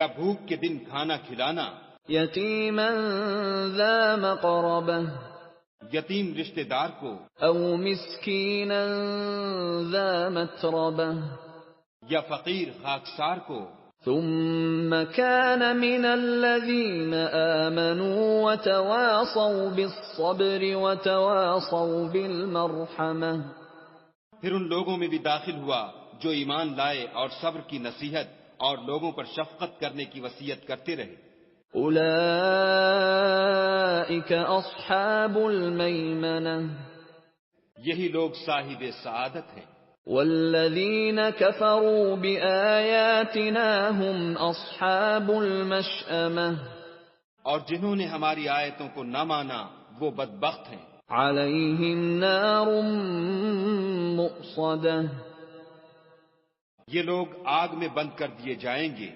या भूख के दिन खाना खिलाना, यतीमन ज़ा मक़रबह यतीम रिश्तेदार को, औ मिस्कीनन ज़ा मत्रबह या फकीर खाकसार को। थुम्म कान मिनल्लज़ीन आमनू वतवासौ बिस्सब्रि वतवासौ बिलमरहमह। फिर उन लोगों में भी दाखिल हुआ जो ईमान लाए और सब्र की नसीहत और लोगों पर शफकत करने की वसीयत करते रहे। उलाइक अस्हाबुल मैमनह यही लोग साहिबे सआदत हैं। वल्लज़ीन कफ़रू बिआयातिना हुम अस्हाबुल मशअमह और जिन्होंने हमारी आयतों को न माना वो बदबख्त हैं। अलैहिम नारुम मुक़सदह ये लोग आग में बंद कर दिए जाएंगे।